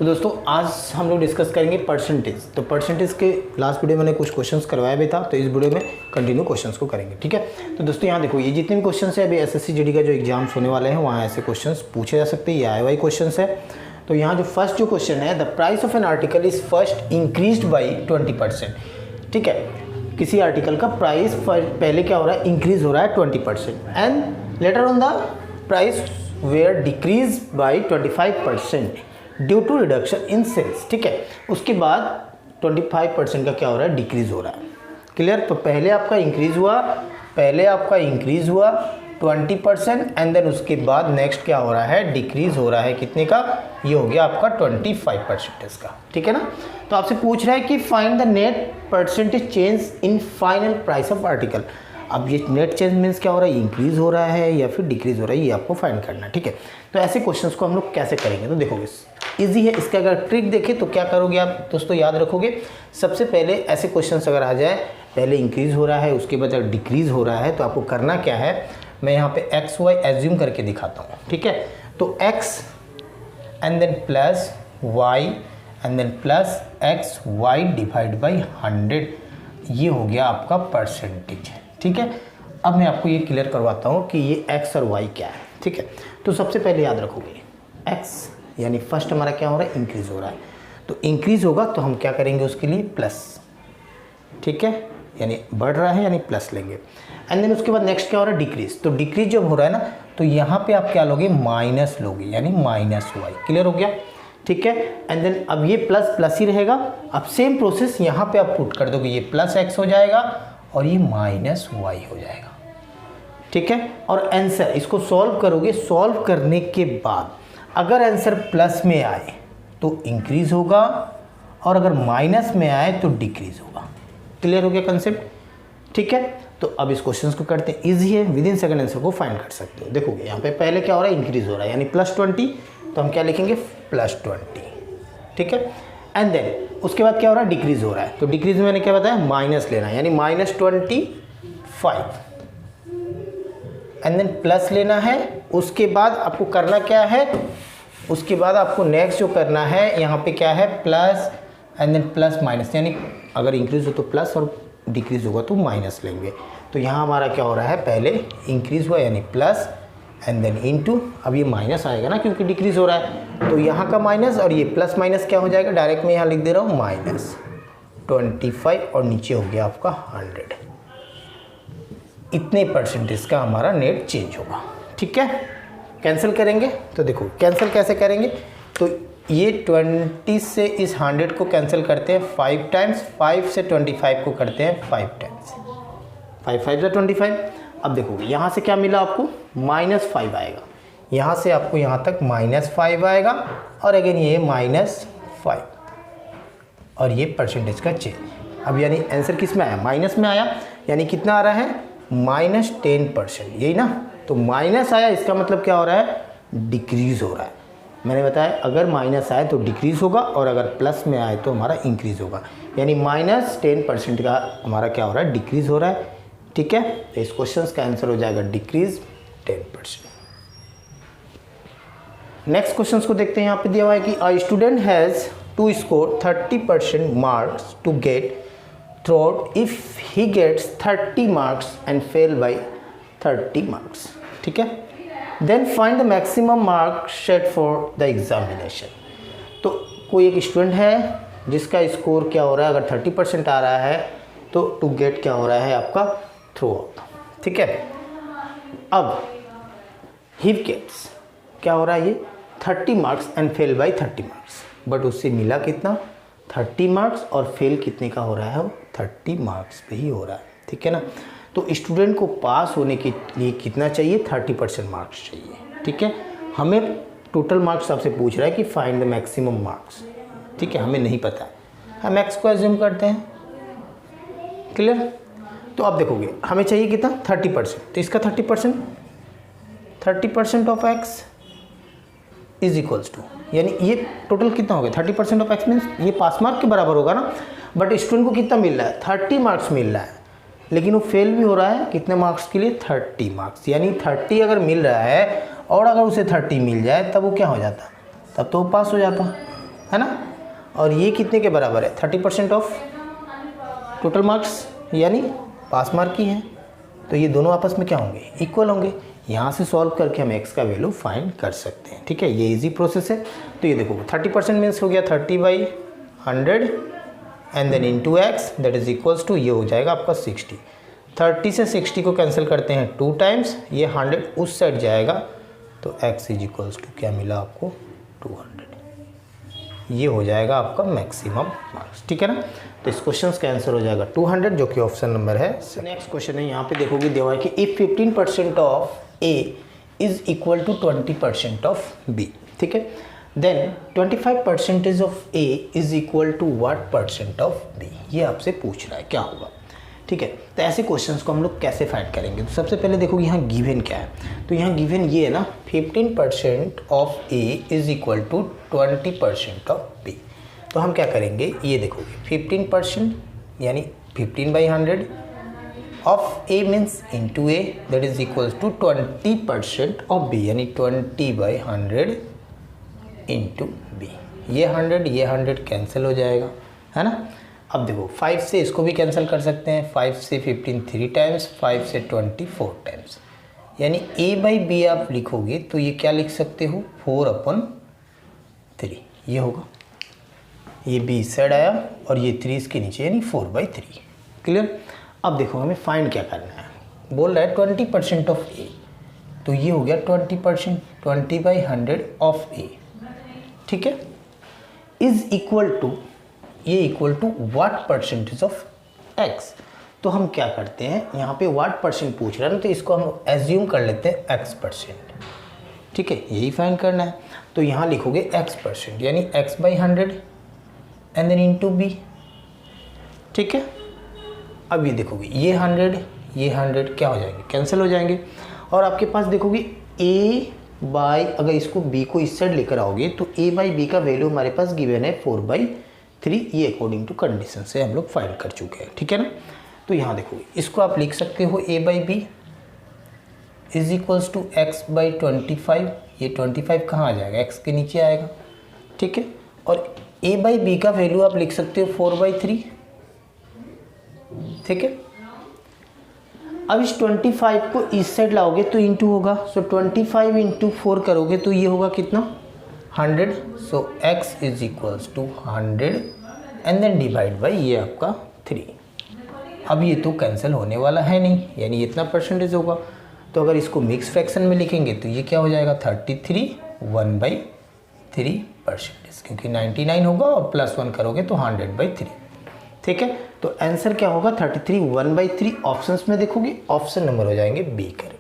तो दोस्तों आज हम लोग डिस्कस करेंगे परसेंटेज। तो परसेंटेज के लास्ट वीडियो में मैंने कुछ क्वेश्चंस करवाया भी था, तो इस वीडियो में कंटिन्यू क्वेश्चंस को करेंगे। ठीक है, तो दोस्तों यहाँ देखो, ये जितने भी क्वेश्चंस है अभी एसएससी जीडी का जो एग्जाम्स होने वाले हैं वहाँ ऐसे क्वेश्चंस पूछे जा सकते हैं, ये आए हुए क्वेश्चंस है। तो यहाँ जो फर्स्ट जो क्वेश्चन है, the price of an article is first increased by 20%। ठीक है, किसी आर्टिकल का प्राइस पहले क्या हो रहा है, इंक्रीज हो रहा है 20%, and later on the price where decrease by 25% due to reduction in sales. ठीक है, उसके बाद 25% का क्या हो रहा है, डिक्रीज हो रहा है। क्लियर? तो पहले आपका इंक्रीज हुआ 20% एंड देन उसके बाद नेक्स्ट क्या हो रहा है, डिक्रीज हो रहा है। कितने का? ये हो गया आपका 25% का। ठीक है ना। तो आपसे पूछ रहा है कि find the net percentage change in final price of article. अब ये नेट चेंज मीन्स क्या हो रहा है, इंक्रीज हो रहा है या फिर डिक्रीज हो रहा है, ये आपको फाइंड करना है। ठीक है, तो ऐसे क्वेश्चंस को हम लोग कैसे करेंगे, तो देखोगे इजी है। इसका अगर ट्रिक देखें तो क्या करोगे आप दोस्तों, याद रखोगे। सबसे पहले ऐसे क्वेश्चंस अगर आ जाए, पहले इंक्रीज हो रहा है उसके बाद अगर डिक्रीज हो रहा है, तो आपको करना क्या है, मैं यहाँ पे एक्स वाई एज्यूम करके दिखाता हूँ। ठीक है, तो x and then plus y and then plus x y divide by 100, ये हो गया आपका परसेंटेज। ठीक है, अब मैं आपको ये क्लियर करवाता हूँ कि ये एक्स और वाई क्या है। ठीक है, तो सबसे पहले याद रखोगे एक्स यानी फर्स्ट हमारा क्या हो रहा है, इंक्रीज हो रहा है। तो इंक्रीज होगा तो हम क्या करेंगे, उसके लिए प्लस। ठीक है, यानी बढ़ रहा है यानी प्लस लेंगे। एंड देन उसके बाद नेक्स्ट क्या हो रहा है, डिक्रीज। तो डिक्रीज जब हो रहा है ना, तो यहाँ पे आप क्या लोगे, माइनस लोगे, यानी माइनस वाई। क्लियर हो गया? ठीक है, एंड देन अब ये प्लस प्लस ही रहेगा। अब सेम प्रोसेस यहाँ पे आप पुट कर दोगे, ये प्लस एक्स हो जाएगा और ये माइनस वाई हो जाएगा। ठीक है, और आंसर इसको सॉल्व करोगे। सॉल्व करने के बाद अगर आंसर प्लस में आए तो इंक्रीज होगा और अगर माइनस में आए तो डिक्रीज होगा। क्लियर हो गया कंसेप्ट? ठीक है, तो अब इस क्वेश्चन को करते हैं, इजी है, विद इन सेकंड आंसर को फाइंड कर सकते हो। देखोगे यहाँ पे पहले क्या हो रहा है, इंक्रीज हो रहा है यानी +20, तो हम क्या लिखेंगे, +20। ठीक है, एंड देन उसके बाद क्या हो रहा है, डिक्रीज हो रहा है। तो डिक्रीज में मैंने क्या बताया, माइनस लेना है यानी -25 एंड देन प्लस लेना है। उसके बाद आपको करना क्या है, उसके बाद आपको नेक्स्ट जो करना है, यहाँ पे क्या है, plus and then plus minus, यानी अगर इंक्रीज हो तो प्लस और डिक्रीज होगा तो माइनस लेंगे। तो यहाँ हमारा क्या हो रहा है, पहले इंक्रीज हुआ यानी प्लस एंड देन इनटू, अब ये माइनस आएगा ना क्योंकि डिक्रीज हो रहा है, तो यहाँ का माइनस और ये प्लस माइनस क्या हो जाएगा, डायरेक्ट मैं यहाँ लिख दे रहा हूँ -25 और नीचे हो गया आपका 100। इतने परसेंटेज का हमारा नेट चेंज होगा। ठीक है, कैंसिल करेंगे तो देखो कैंसिल कैसे करेंगे, तो ये 20 से इस 100 को कैंसिल करते हैं 5 टाइम्स, 5 से 25 को करते हैं 5 टाइम्स, 5 5 से 25। अब देखोगे यहाँ से क्या मिला आपको, -5 आएगा, यहाँ से आपको यहाँ तक -5 आएगा और अगेन ये -5 और ये परसेंटेज का चेंज। अब यानी आंसर किस में आया, माइनस में आया, यानी कितना आ रहा है, -10%, यही ना। तो माइनस आया, इसका मतलब क्या हो रहा है, डिक्रीज हो रहा है। मैंने बताया अगर माइनस आए तो डिक्रीज होगा और अगर प्लस में आए तो हमारा इंक्रीज होगा, यानी -10% का हमारा क्या हो रहा है, डिक्रीज हो रहा है। ठीक है, तो इस क्वेश्चन का आंसर हो जाएगा डिक्रीज 10%। नेक्स्ट क्वेश्चन को देखते हैं। यहाँ पे दिया हुआ है कि a student has to score 30% marks to get through if he gets 30 marks and fail by 30 marks. ठीक है, then find the maximum mark set for the examination. तो कोई एक स्टूडेंट है जिसका स्कोर क्या हो रहा है, अगर 30% आ रहा है तो टू गेट क्या हो रहा है आपका, थ्रू आउट। ठीक है, अब ही गेट्स क्या हो रहा है, ये 30 marks and fail by 30 marks, but उससे मिला कितना, 30 मार्क्स, और फेल कितने का हो रहा है, वो 30 मार्क्स पे ही हो रहा है। ठीक है ना। तो स्टूडेंट को पास होने के लिए कितना चाहिए, 30% मार्क्स चाहिए। ठीक है, हमें टोटल मार्क्स आपसे पूछ रहा है कि फाइंड द मैक्सिमम मार्क्स। ठीक है, हमें नहीं पता है, हम एक्स को एज्यूम करते हैं। क्लियर? तो अब देखोगे हमें चाहिए कितना, 30%, तो इसका 30% of x is equals to, यानी ये टोटल कितना हो गया, 30% ऑफ एक्स मीन्स ये पास मार्क के बराबर होगा ना। बट स्टूडेंट को कितना मिल रहा है, 30 मार्क्स मिल रहा है, लेकिन वो फेल भी हो रहा है कितने मार्क्स के लिए, 30 मार्क्स। यानी 30 अगर मिल रहा है और अगर उसे 30 मिल जाए तब वो क्या हो जाता, तब तो वो पास हो जाता। है ना, और ये कितने के बराबर है 30% ऑफ टोटल मार्क्स, यानी पास मार्क की है। तो ये दोनों आपस में क्या होंगे, इक्वल होंगे। यहाँ से सॉल्व करके हम x का वैल्यू फाइंड कर सकते हैं। ठीक है, ये इजी प्रोसेस है। तो ये देखो 30% मीन्स हो गया 30/100 and then into x that is equals to, ये हो जाएगा आपका 60। 30 से 60 को कैंसिल करते हैं 2 टाइम्स, ये 100 उस साइड जाएगा, तो x इज इक्वल्स टू क्या मिला आपको 200। ये हो जाएगा आपका मैक्सिमम मार्क्स। ठीक है ना, तो इस क्वेश्चन का आंसर हो जाएगा 200, जो कि ऑप्शन नंबर है। नेक्स्ट क्वेश्चन है, यहाँ पे देखोगे दिया हुआ है कि if 15% of A is equal to 20% of B। ठीक है, then 25% of A is equal to what percent of B, ये आपसे पूछ रहा है क्या होगा। ठीक है, तो ऐसे क्वेश्चंस को हम लोग कैसे फाइंड करेंगे। तो सबसे पहले देखो यहाँ गिवन क्या है। तो यहाँ गिवन ये है ना, 15% of A is equal to 20% of B। तो हम क्या करेंगे, ये देखोगे 15% यानी 15/100 of A means into A that is equal to 20% of B, यानी 20/100 इंटू B। ये 100 कैंसिल हो जाएगा, है ना। अब देखो 5 से इसको भी कैंसिल कर सकते हैं, 5 से 15 3 टाइम्स, 5 से 24 टाइम्स, यानी A/B आप लिखोगे तो ये क्या लिख सकते हो 4/3, ये होगा। ये B इस साइड आया और ये 3 इसके नीचे, यानी 4/3। क्लियर। अब देखो हमें फाइंड क्या करना है, बोल रहा है 20% ऑफ A, तो ये हो गया 20%, 20/100 ऑफ A। ठीक है, इज इक्वल टू, ये equal to what percentage of x। तो हम क्या करते हैं, यहाँ पे व्हाट परसेंट पूछ रहा है ना, तो इसको हम एज्यूम कर लेते हैं x%। ठीक है, यही फाइंड करना है। तो यहाँ लिखोगे x%, यानी x/100 and then into b। ठीक है, अब ये देखोगे ये 100 क्या हो जाएंगे, कैंसिल हो जाएंगे। और आपके पास देखोगे अगर इसको b को इस साइड लेकर आओगे तो A/B का वैल्यू हमारे पास गिवन है 4/3, ये अकॉर्डिंग टू कंडीशन से हम लोग फाइंड कर चुके हैं। ठीक है ना, तो यहाँ देखो इसको आप लिख सकते हो A/B is equals to x/25। ये 25 कहाँ आ जाएगा, x के नीचे आएगा। ठीक है, और A/B का वैल्यू आप लिख सकते हो 4/3। ठीक है, अब इस 25 को इस साइड लाओगे तो इंटू होगा, सो 25 इंटू 4 करोगे तो ये होगा कितना 100। So x is equals to 100 and then divide by ये आपका 3। अब ये तो कैंसिल होने वाला है नहीं, यानी इतना परसेंटेज होगा। तो अगर इसको मिक्स फ्रैक्शन में लिखेंगे तो ये क्या हो जाएगा 33 1/3%, क्योंकि 99 होगा और +1 करोगे तो 100/3। ठीक है, तो आंसर क्या होगा 33 1/3। ऑप्शंस में देखोगे ऑप्शन नंबर हो जाएंगे बी करेक्ट।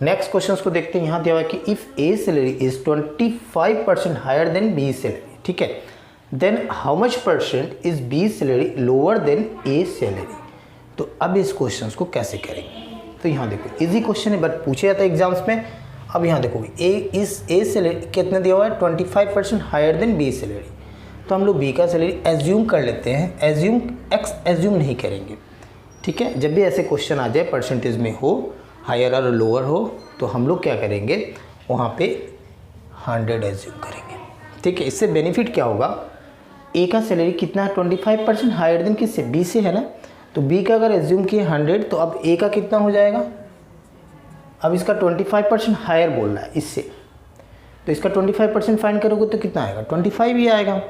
नेक्स्ट क्वेश्चंस को देखते हैं। यहाँ दिया हुआ है कि if A salary is 25% higher than B salary, ठीक है, then how much percent is B salary lower than A salary. तो अब इस क्वेश्चंस को कैसे करेंगे, तो यहाँ देखो इजी क्वेश्चन है बट पूछे जाता है एग्जाम्स में। अब यहाँ देखोगे ए सैलरी कितना दिया हुआ है 25% हायर देन बी सैलरी, तो हम लोग बी का सैलरी एज्यूम कर लेते हैं। एज्यूम नहीं करेंगे। ठीक है, जब भी ऐसे क्वेश्चन आ जाए परसेंटेज में हो हायर और लोअर हो तो हम लोग क्या करेंगे वहाँ पे 100 एज्यूम करेंगे। ठीक है, इससे बेनिफिट क्या होगा, ए का सैलरी कितना है 25% हायर देन किससे, बी से है ना। तो बी का अगर एज्यूम किए 100 तो अब ए का कितना हो जाएगा, अब इसका 25% हायर बोल रहा है इससे, तो इसका 25% फाइंड करोगे तो कितना आएगा 25 ही आएगा।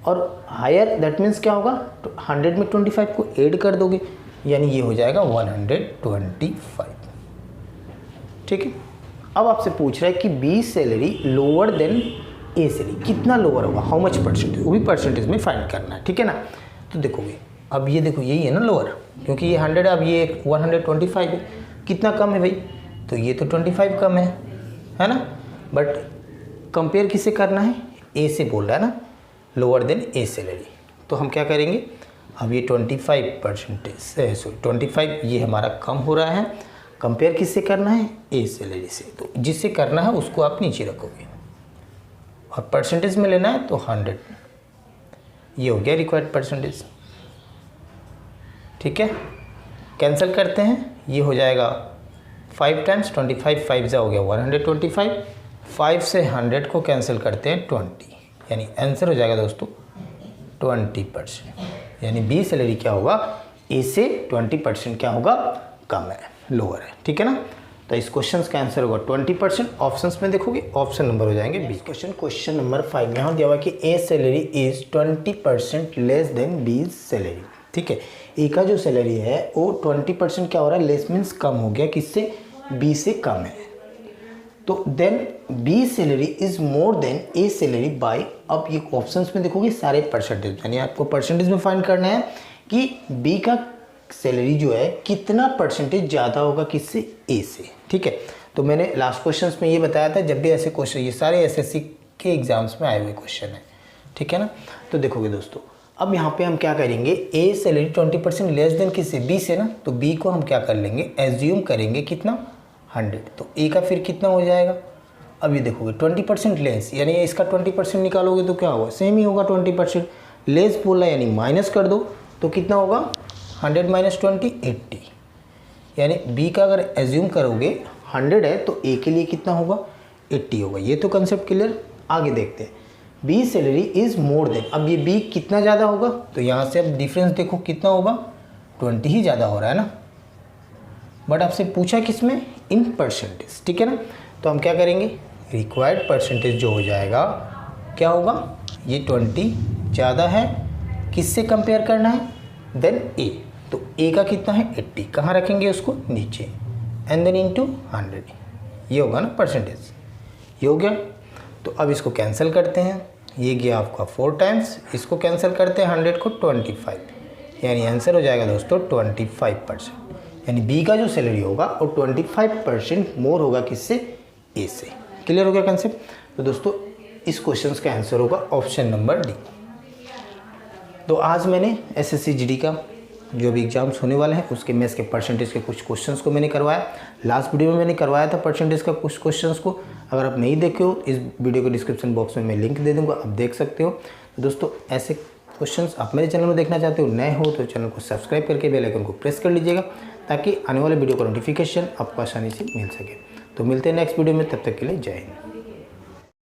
और हायर दैट मीन्स क्या होगा 100 में 25 को ऐड कर दोगे, यानी ये हो जाएगा 125। ठीक है, अब आपसे पूछ रहा है कि B salary lower than A salary, कितना लोअर होगा, हाउ मच परसेंटेज, वो भी परसेंटेज में फाइंड करना है। ठीक है ना, तो देखोगे अब ये देखो यही है ना लोअर, क्योंकि ये 100 अब ये 125 है, कितना कम है भाई, तो ये तो 25 कम है ना। बट कंपेयर किससे करना है, ए से बोल रहा है ना, लोअर देन ए सैलरी। तो हम क्या करेंगे, अब ये 25% ये हमारा कम हो रहा है, कंपेयर किससे करना है ए सैलरी से, तो जिससे करना है उसको आप नीचे रखोगे और परसेंटेज में लेना है तो 100, ये हो गया रिक्वायर्ड परसेंटेज। ठीक है, कैंसिल करते हैं, ये हो जाएगा 5 टाइम्स 25, 5 जा हो गया 125, 5 से 100 को कैंसिल करते हैं 20, यानी आंसर हो जाएगा दोस्तों 20%, यानी बी सैलरी क्या होगा, ए से 20% क्या होगा, कम है, लोअर है, ठीक है ना। तो इस क्वेश्चन का आंसर होगा 20%। ऑप्शंस में देखोगे ऑप्शन नंबर हो जाएंगे बी। क्वेश्चन नंबर 5 यहाँ दिया हुआ कि A salary is 20% less than B salary, ठीक है। ए का जो सैलरी है वो 20% क्या हो रहा है, लेस मीन्स कम हो गया, किससे, बी से कम है। तो then B salary is more than A salary by, अब ये ऑप्शंस में देखोगे सारे परसेंटेज, यानी आपको परसेंटेज में फाइंड करना है कि बी का सैलरी जो है कितना परसेंटेज ज़्यादा होगा किससे, ए से, ठीक है। तो मैंने लास्ट क्वेश्चंस में ये बताया था, जब भी ऐसे क्वेश्चन, ये सारे एसएससी के एग्जाम्स में आए हुए क्वेश्चन है, ठीक है ना। तो देखोगे दोस्तों अब यहाँ पे हम क्या करेंगे, ए सैलरी 20% लेस देन किससे, बी से ना, तो बी को हम क्या कर लेंगे, एज्यूम करेंगे कितना, 100, तो ए का फिर कितना हो जाएगा। अब ये देखोगे 20% लेस, यानी इसका 20% निकालोगे तो क्या होगा, सेम ही होगा 20%, लेस बोला यानी माइनस कर दो, तो कितना होगा 100 माइनस 20 80, यानी बी का अगर एज्यूम करोगे 100 है तो ए के लिए कितना होगा, 80 होगा। ये तो कंसेप्ट क्लियर। आगे देखते हैं, B salary is more than, अब ये बी कितना ज़्यादा होगा, तो यहाँ से अब डिफरेंस देखो कितना होगा, 20 ही ज़्यादा हो रहा है ना, बट आपसे पूछा किस में, इन परसेंटेज, ठीक है ना। तो हम क्या करेंगे, रिक्वायर्ड परसेंटेज जो हो जाएगा क्या होगा, ये 20 ज़्यादा है, किससे कंपेयर करना है, देन ए, तो ए का कितना है 80, कहाँ रखेंगे उसको, नीचे, एंड देन इनटू 100, ये होगा ना परसेंटेज, ये हो गया। तो अब इसको कैंसिल करते हैं, ये गया आपका 4 टाइम्स, इसको कैंसिल करते हैं 100 को 25, यानी आंसर हो जाएगा दोस्तों 25%, यानी बी का जो सैलरी होगा वो 25% मोर होगा किससे, ए से। क्लियर हो गया कंसेप्ट। तो दोस्तों इस क्वेश्चन का आंसर होगा ऑप्शन नंबर डी। तो आज मैंने एसएससी जीडी का जो भी एग्जाम्स होने वाले हैं उसके मैथ्स के परसेंटेज के कुछ क्वेश्चंस को मैंने करवाया। लास्ट वीडियो में मैंने करवाया था परसेंटेज का कुछ क्वेश्चंस को, अगर आप नहीं देखे हो इस वीडियो के डिस्क्रिप्शन बॉक्स में मैं लिंक दे दूंगा, आप देख सकते हो। तो दोस्तों ऐसे क्वेश्चंस आप मेरे चैनल में देखना चाहते हो, नए हो तो चैनल को सब्सक्राइब करके बेल आइकन को प्रेस कर लीजिएगा, ताकि आने वाले वीडियो का नोटिफिकेशन आपको आसानी से मिल सके। तो मिलते हैं नेक्स्ट वीडियो में, तब तक के लिए जय हिंद।